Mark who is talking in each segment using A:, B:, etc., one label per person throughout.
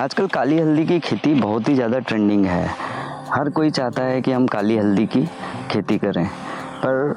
A: आजकल काली हल्दी की खेती बहुत ही ज़्यादा ट्रेंडिंग है। हर कोई चाहता है कि हम काली हल्दी की खेती करें, पर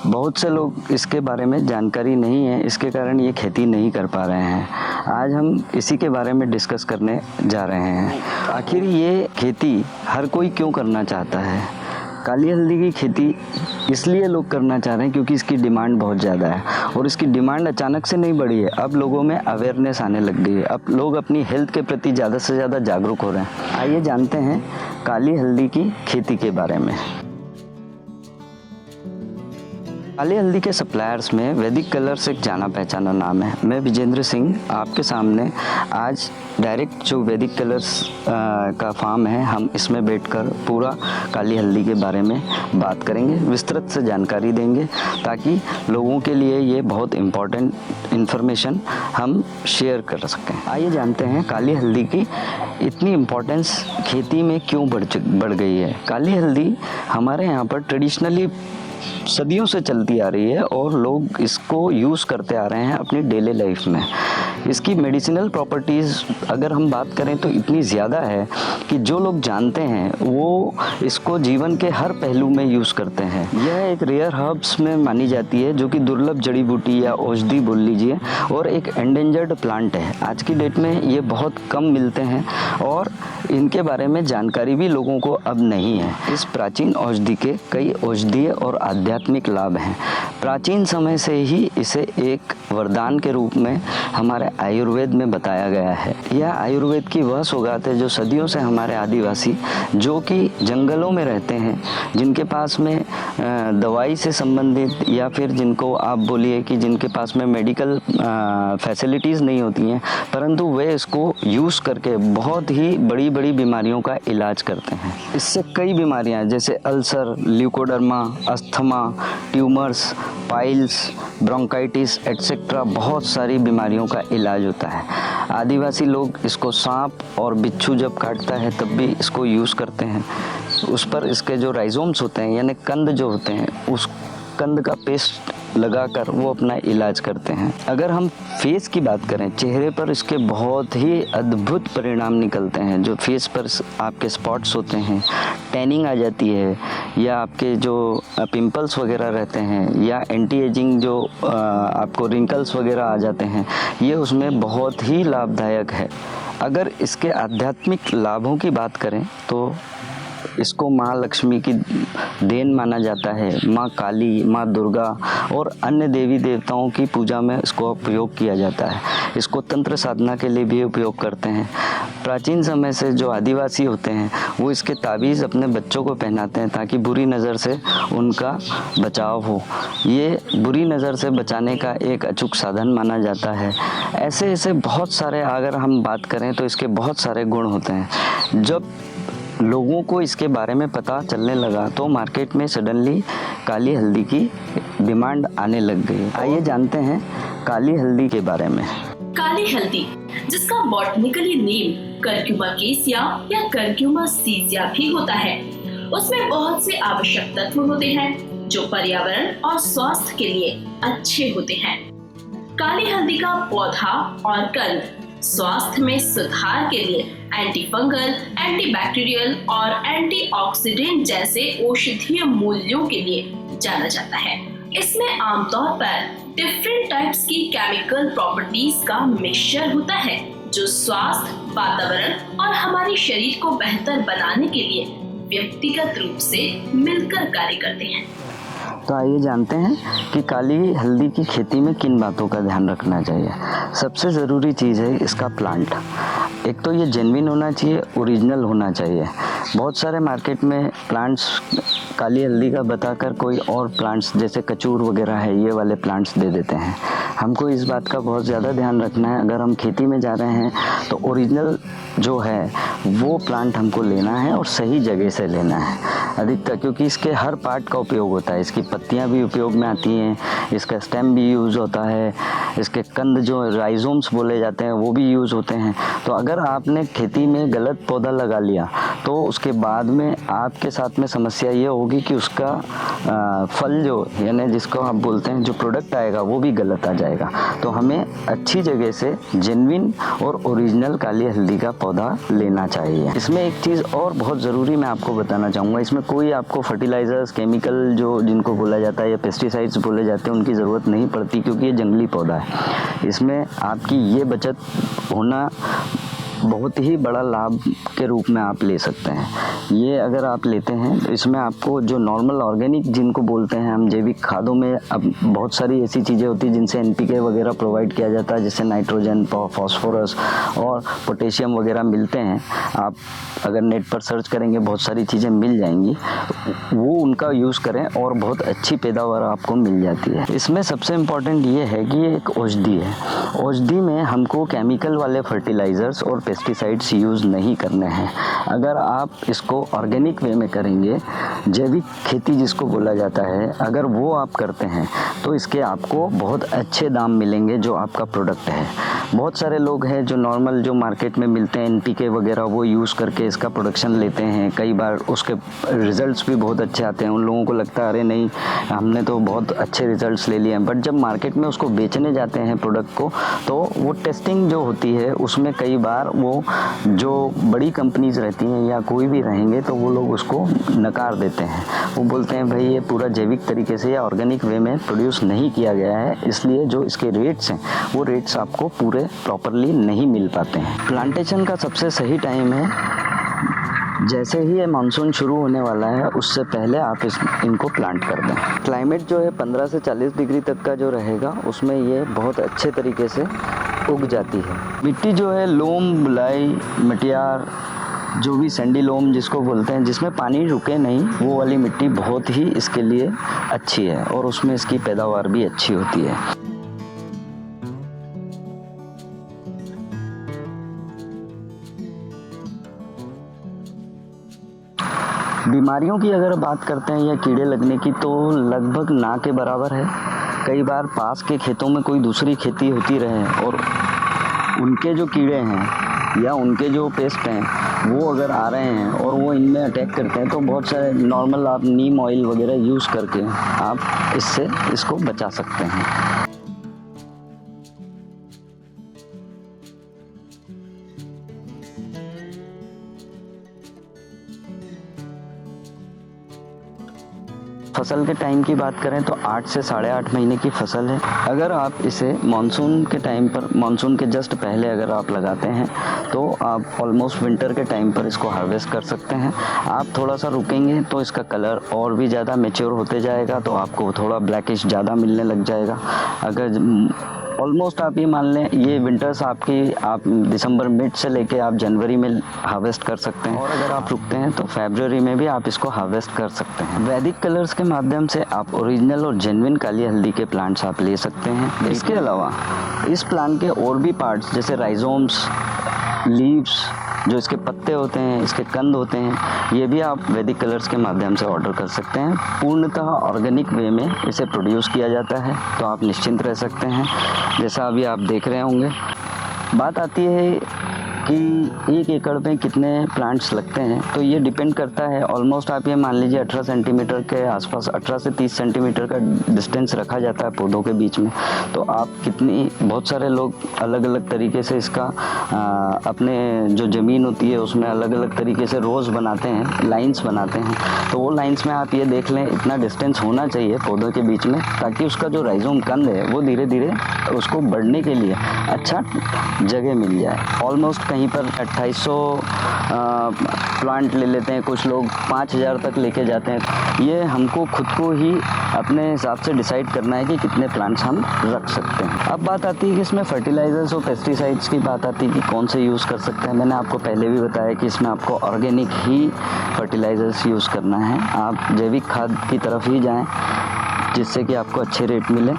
A: बहुत से लोग इसके बारे में जानकारी नहीं है, इसके कारण ये खेती नहीं कर पा रहे हैं। आज हम इसी के बारे में डिस्कस करने जा रहे हैं। आखिर ये खेती हर कोई क्यों करना चाहता है? काली हल्दी की खेती इसलिए लोग करना चाह रहे हैं क्योंकि इसकी डिमांड बहुत ज़्यादा है और इसकी डिमांड अचानक से नहीं बढ़ी है। अब लोगों में अवेयरनेस आने लग गई है, अब लोग अपनी हेल्थ के प्रति ज़्यादा से ज़्यादा जागरूक हो रहे हैं। आइए जानते हैं काली हल्दी की खेती के बारे में। काली हल्दी के सप्लायर्स में वैदिक कलर्स एक जाना पहचाना नाम है। मैं विजेंद्र सिंह आपके सामने आज डायरेक्ट जो वैदिक कलर्स का फार्म है, हम इसमें बैठकर पूरा काली हल्दी के बारे में बात करेंगे, विस्तृत से जानकारी देंगे ताकि लोगों के लिए ये बहुत इम्पोर्टेंट इन्फॉर्मेशन हम शेयर कर सकें। आइए जानते हैं काली हल्दी की इतनी इम्पोर्टेंस खेती में क्यों बढ़ गई है। काली हल्दी हमारे यहाँ पर ट्रेडिशनली सदियों से चलती आ रही है और लोग इसको यूज़ करते आ रहे हैं अपनी डेली लाइफ में। इसकी मेडिसिनल प्रॉपर्टीज़ अगर हम बात करें तो इतनी ज़्यादा है कि जो लोग जानते हैं वो इसको जीवन के हर पहलू में यूज़ करते हैं। यह एक रेयर हर्ब्स में मानी जाती है, जो कि दुर्लभ जड़ी बूटी या औषधि बोल लीजिए, और एक एंडेंजर्ड प्लांट है। आज की डेट में ये बहुत कम मिलते हैं और इनके बारे में जानकारी भी लोगों को अब नहीं है। इस प्राचीन औषधि के कई औषधीय और आध्यात्मिक लाभ हैं। प्राचीन समय से ही इसे एक वरदान के रूप में हमारे आयुर्वेद में बताया गया है। यह आयुर्वेद की वह सौगात है जो सदियों से हमारे आदिवासी जो कि जंगलों में रहते हैं, जिनके पास में दवाई से संबंधित या फिर जिनको आप बोलिए कि जिनके पास में मेडिकल फैसिलिटीज़ नहीं होती हैं, परंतु वे इसको यूज़ करके बहुत ही बड़ी बड़ी बीमारियों का इलाज करते हैं। इससे कई बीमारियां जैसे ulcer, leucoderma, asthma, tumours, piles, bronchitis etcetera बहुत सारी बीमारियों का इलाज होता है। आदिवासी लोग इसको सांप और बिच्छू जब काटता है तब भी इसको यूज़ करते हैं। उस पर इसके जो राइजोम्स होते हैं यानी कंद जो होते हैं, उस कंद का पेस्ट लगाकर वो अपना इलाज करते हैं। अगर हम फेस की बात करें, चेहरे पर इसके बहुत ही अद्भुत परिणाम निकलते हैं। जो फेस पर आपके स्पॉट्स होते हैं, टैनिंग आ जाती है, या आपके जो पिंपल्स वगैरह रहते हैं, या एंटी एजिंग जो आपको रिंकल्स वगैरह आ जाते हैं, ये उसमें बहुत ही लाभदायक है। अगर इसके आध्यात्मिक लाभों की बात करें तो इसको माँ लक्ष्मी की देन माना जाता है। माँ काली, माँ दुर्गा और अन्य देवी देवताओं की पूजा में इसको उपयोग किया जाता है। इसको तंत्र साधना के लिए भी उपयोग करते हैं। प्राचीन समय से जो आदिवासी होते हैं वो इसके ताबीज़ अपने बच्चों को पहनाते हैं ताकि बुरी नज़र से उनका बचाव हो। ये बुरी नज़र से बचाने का एक अचूक साधन माना जाता है। ऐसे ऐसे बहुत सारे, अगर हम बात करें तो इसके बहुत सारे गुण होते हैं। जब लोगों को इसके बारे में पता चलने लगा तो मार्केट में सडनली काली हल्दी की डिमांड आने लग गई। आइए जानते हैं काली हल्दी के बारे में।
B: काली हल्दी, जिसका बॉटनिकली नेम करक्यूमा केसिया या करक्यूमा सीजिया भी होता है, उसमें बहुत से आवश्यक तत्व होते हैं जो पर्यावरण और स्वास्थ्य के लिए अच्छे होते हैं। काली हल्दी का पौधा और कंद स्वास्थ्य में सुधार के लिए एंटी फंगल, एंटी बैक्टीरियल और एंटीऑक्सीडेंट जैसे औषधीय मूल्यों के लिए जाना जाता है। इसमें आमतौर पर डिफरेंट टाइप्स की केमिकल प्रॉपर्टीज का मिक्सचर होता है जो स्वास्थ्य, वातावरण और हमारे शरीर को बेहतर बनाने के लिए व्यक्तिगत रूप से मिलकर कार्य करते हैं।
A: तो आइए जानते हैं कि काली हल्दी की खेती में किन बातों का ध्यान रखना चाहिए। सबसे ज़रूरी चीज़ है इसका प्लांट। एक तो ये जेन्युइन होना चाहिए, ओरिजिनल होना चाहिए। बहुत सारे मार्केट में प्लांट्स काली हल्दी का बताकर कोई और प्लांट्स जैसे कचूर वगैरह है, ये वाले प्लांट्स दे देते हैं। हमको इस बात का बहुत ज़्यादा ध्यान रखना है। अगर हम खेती में जा रहे हैं तो ओरिजिनल जो है वो प्लांट हमको लेना है और सही जगह से लेना है। अधिकतर, क्योंकि इसके हर पार्ट का उपयोग होता है। इसकी पत्तियां भी उपयोग में आती हैं, इसका स्टेम भी यूज़ होता है, इसके कंद जो राइजोम्स बोले जाते हैं वो भी यूज़ होते हैं। तो अगर आपने खेती में गलत पौधा लगा लिया तो उसके बाद में आपके साथ में समस्या ये होगी कि उसका फल जो यानी जिसको आप बोलते हैं जो प्रोडक्ट आएगा वो भी गलत आ जाएगा। तो हमें अच्छी जगह से जेन्युइन और ओरिजिनल काली हल्दी का पौधा लेना चाहिए। इसमें एक चीज़ और बहुत ज़रूरी मैं आपको बताना चाहूँगा, इसमें कोई आपको फर्टिलाइज़र्स, केमिकल जो जिनको बोला जाता है या पेस्टिसाइड्स बोले जाते हैं उनकी ज़रूरत नहीं पड़ती, क्योंकि ये जंगली पौधा है। इसमें आपकी ये बचत होना बहुत ही बड़ा लाभ के रूप में आप ले सकते हैं। ये अगर आप लेते हैं तो इसमें आपको जो नॉर्मल ऑर्गेनिक जिनको बोलते हैं हम जैविक खादों में, अब बहुत सारी ऐसी चीज़ें होती हैं जिनसे NPK वगैरह प्रोवाइड किया जाता है, जैसे नाइट्रोजन, फॉस्फोरस और पोटेशियम वगैरह मिलते हैं। आप अगर नेट पर सर्च करेंगे बहुत सारी चीज़ें मिल जाएंगी, वो उनका यूज़ करें और बहुत अच्छी पैदावार आपको मिल जाती है। इसमें सबसे इम्पॉर्टेंट ये है कि ये एक औषधि है। औषधि में हमको केमिकल वाले फर्टिलाइज़र्स और पेस्टिसाइड्स यूज़ नहीं करने हैं। अगर आप इसको ऑर्गेनिक वे में करेंगे, जैविक खेती जिसको बोला जाता है, अगर वो आप करते हैं तो इसके आपको बहुत अच्छे दाम मिलेंगे जो आपका प्रोडक्ट है। बहुत सारे लोग हैं जो नॉर्मल जो मार्केट में मिलते हैं NPK वगैरह वो यूज़ करके इसका प्रोडक्शन लेते हैं। कई बार उसके रिज़ल्ट्स भी बहुत अच्छे आते हैं। उन लोगों को लगता है अरे नहीं, हमने तो बहुत अच्छे रिज़ल्ट्स ले लिए हैं, बट जब मार्केट में उसको बेचने जाते हैं प्रोडक्ट को, तो वो टेस्टिंग जो होती है उसमें कई बार वो जो बड़ी कंपनीज रहती हैं या कोई भी रहेंगे तो वो लोग उसको नकार देते हैं। वो बोलते हैं भाई ये पूरा जैविक तरीके से या ऑर्गेनिक वे में प्रोड्यूस नहीं किया गया है, इसलिए जो इसके रेट्स हैं वो रेट्स आपको पूरे प्रॉपरली नहीं मिल पाते हैं। प्लांटेशन का सबसे सही टाइम है जैसे ही ये मानसून शुरू होने वाला है उससे पहले आप इनको प्लांट कर दें। क्लाइमेट जो है 15 से 40 डिग्री तक का जो रहेगा उसमें ये बहुत अच्छे तरीके से उग जाती है। मिट्टी जो है लोम, बुलाई, मटियार, जो भी सैंडी लोम जिसको बोलते हैं, जिसमें पानी रुके नहीं, वो वाली मिट्टी बहुत ही इसके लिए अच्छी है और उसमें इसकी पैदावार भी अच्छी होती है। बीमारियों की अगर बात करते हैं या कीड़े लगने की, तो लगभग ना के बराबर है। कई बार पास के खेतों में कोई दूसरी खेती होती रहे और उनके जो कीड़े हैं या उनके जो पेस्ट हैं वो अगर आ रहे हैं और वो इनमें अटैक करते हैं, तो बहुत सारे नॉर्मल आप नीम ऑयल वगैरह यूज़ करके आप इसको बचा सकते हैं। फसल के टाइम की बात करें तो 8 से 8.5 महीने की फसल है। अगर आप इसे मानसून के टाइम पर, मानसून के जस्ट पहले अगर आप लगाते हैं तो आप ऑलमोस्ट विंटर के टाइम पर इसको हार्वेस्ट कर सकते हैं। आप थोड़ा सा रुकेंगे तो इसका कलर और भी ज़्यादा मैच्योर होते जाएगा, तो आपको थोड़ा ब्लैकिश ज़्यादा मिलने लग जाएगा। अगर ऑलमोस्ट आप ये मान लें ये विंटर्स आप दिसंबर मिड से लेके आप जनवरी में हार्वेस्ट कर सकते हैं, और अगर आप रुकते हैं तो फरवरी में भी आप इसको हार्वेस्ट कर सकते हैं। वैदिक कलर्स के माध्यम से आप ओरिजिनल और जेन्युइन काली हल्दी के प्लांट्स आप ले सकते हैं। इसके अलावा इस प्लांट के और भी पार्ट्स जैसे राइजोम्स, लीव्स, जो इसके पत्ते होते हैं, इसके कंद होते हैं, ये भी आप वैदिक कलर्स के माध्यम से ऑर्डर कर सकते हैं। पूर्णतः ऑर्गेनिक वे में इसे प्रोड्यूस किया जाता है, तो आप निश्चिंत रह सकते हैं। जैसा अभी आप देख रहे होंगे, बात आती है कि 1 एकड़ में कितने प्लांट्स लगते हैं, तो ये डिपेंड करता है। ऑलमोस्ट आप ये मान लीजिए 18 सेंटीमीटर के आसपास, 18 से 30 सेंटीमीटर का डिस्टेंस रखा जाता है पौधों के बीच में। तो आप बहुत सारे लोग अलग अलग तरीके से इसका अपने जो ज़मीन होती है उसमें अलग अलग तरीके से रोज़ बनाते हैं, लाइन्स बनाते हैं। तो वो लाइन्स में आप ये देख लें इतना डिस्टेंस होना चाहिए पौधों के बीच में, ताकि उसका जो राइजोम कंद है वो धीरे धीरे उसको बढ़ने के लिए अच्छा जगह मिल जाए। ऑलमोस्ट कहीं पर 2800 प्लांट ले लेते हैं, कुछ लोग 5000 तक लेके जाते हैं। ये हमको खुद को ही अपने हिसाब से डिसाइड करना है कि कितने प्लांट्स हम रख सकते हैं। अब बात आती है कि इसमें फर्टिलाइजर्स और पेस्टिसाइड्स की बात आती है कि कौन से यूज़ कर सकते हैं। मैंने आपको पहले भी बताया कि इसमें आपको ऑर्गेनिक ही फर्टिलाइजर्स यूज़ करना है। आप जैविक खाद की तरफ ही जाएँ जिससे कि आपको अच्छे रेट मिले।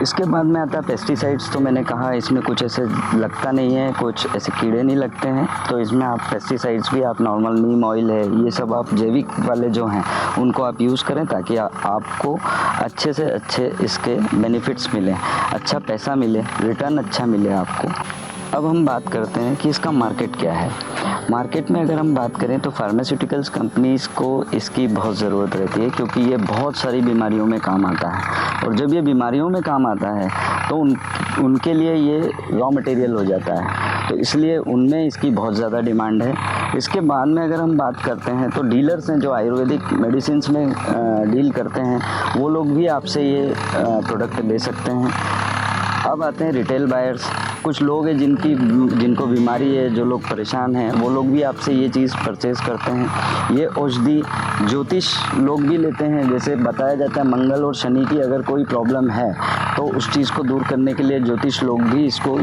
A: इसके बाद में आता है पेस्टिसाइड्स। तो मैंने कहा इसमें कुछ ऐसे लगता नहीं है, कुछ ऐसे कीड़े नहीं लगते हैं, तो इसमें आप पेस्टिसाइड्स भी आप नॉर्मल नीम ऑयल है, ये सब आप जैविक वाले जो हैं उनको आप यूज़ करें, ताकि आपको अच्छे से अच्छे इसके बेनिफिट्स मिलें, अच्छा पैसा मिले, रिटर्न अच्छा मिले आपको। अब हम बात करते हैं कि इसका मार्केट क्या है। मार्केट में अगर हम बात करें तो फार्मास्यूटिकल्स कंपनीज़ को इसकी बहुत ज़रूरत रहती है, क्योंकि ये बहुत सारी बीमारियों में काम आता है, और जब ये बीमारियों में काम आता है तो उनके लिए ये रॉ मटेरियल हो जाता है, तो इसलिए उनमें इसकी बहुत ज़्यादा डिमांड है। इसके बाद में अगर हम बात करते हैं तो डीलर्स हैं जो आयुर्वेदिक मेडिसिन्स में डील करते हैं, वो लोग भी आपसे ये प्रोडक्ट ले सकते हैं। अब आते हैं रिटेल बायर्स। कुछ लोग हैं जिनको बीमारी है, जो लोग परेशान हैं, वो लोग भी आपसे ये चीज़ परचेज़ करते हैं। ये औषधि ज्योतिष लोग भी लेते हैं, जैसे बताया जाता है मंगल और शनि की अगर कोई प्रॉब्लम है तो उस चीज़ को दूर करने के लिए ज्योतिष लोग भी इसको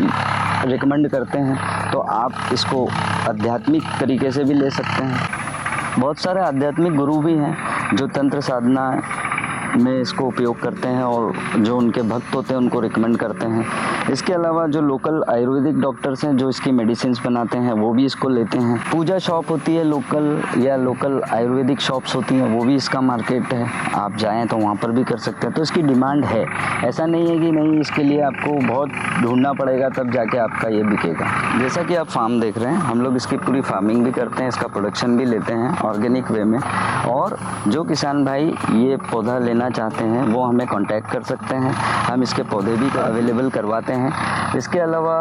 A: रिकमेंड करते हैं, तो आप इसको आध्यात्मिक तरीके से भी ले सकते हैं। बहुत सारे आध्यात्मिक गुरु भी हैं जो तंत्र साधना में इसको उपयोग करते हैं और जो उनके भक्त होते हैं उनको रिकमेंड करते हैं। इसके अलावा जो लोकल आयुर्वेदिक डॉक्टर्स हैं जो इसकी मेडिसिन्स बनाते हैं वो भी इसको लेते हैं। पूजा शॉप होती है लोकल आयुर्वेदिक शॉप्स होती हैं, वो भी इसका मार्केट है, आप जाएं तो वहाँ पर भी कर सकते हैं। तो इसकी डिमांड है, ऐसा नहीं है कि नहीं, इसके लिए आपको बहुत ढूंढना पड़ेगा तब जाके आपका ये बिकेगा। जैसा कि आप फार्म देख रहे हैं, हम लोग इसकी पूरी फार्मिंग भी करते हैं, इसका प्रोडक्शन भी लेते हैं ऑर्गेनिक वे में, और जो किसान भाई ये पौधा लेना चाहते हैं वो हमें कांटेक्ट कर सकते हैं, हम इसके पौधे भी अवेलेबल करवाते हैं। इसके अलावा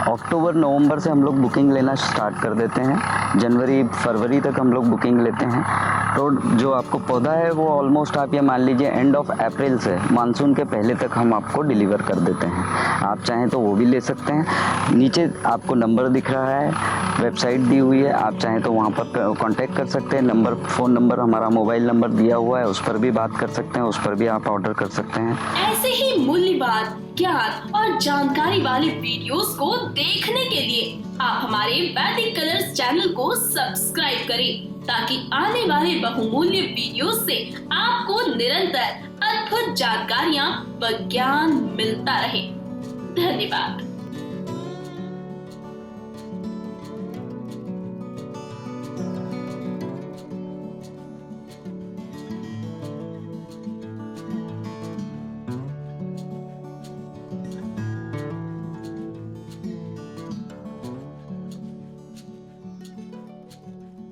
A: अक्टूबर नवंबर से हम लोग बुकिंग लेना स्टार्ट कर देते हैं, जनवरी फरवरी तक हम लोग बुकिंग लेते हैं। तो जो आपको पौधा है वो ऑलमोस्ट आप ये मान लीजिए एंड ऑफ अप्रैल से मानसून के पहले तक हम आपको डिलीवर कर देते हैं। आप चाहें तो वो भी ले सकते हैं। नीचे आपको नंबर दिख रहा है, वेबसाइट दी हुई है, आप चाहें तो वहाँ पर कांटेक्ट कर सकते हैं। फ़ोन नंबर हमारा मोबाइल नंबर दिया हुआ है, उस पर भी बात कर सकते हैं, उस पर भी आप ऑर्डर कर सकते हैं।
B: ऐसे ही मूल्यवान ज्ञान और जानकारी वाले वीडियोस को देखने के लिए आप हमारे वैदिक कलर्स चैनल को सब्सक्राइब करें, ताकि आने वाले बहुमूल्य वीडियोस से आपको निरंतर अद्भुत जानकारियाँ व ज्ञान मिलता रहे। धन्यवाद।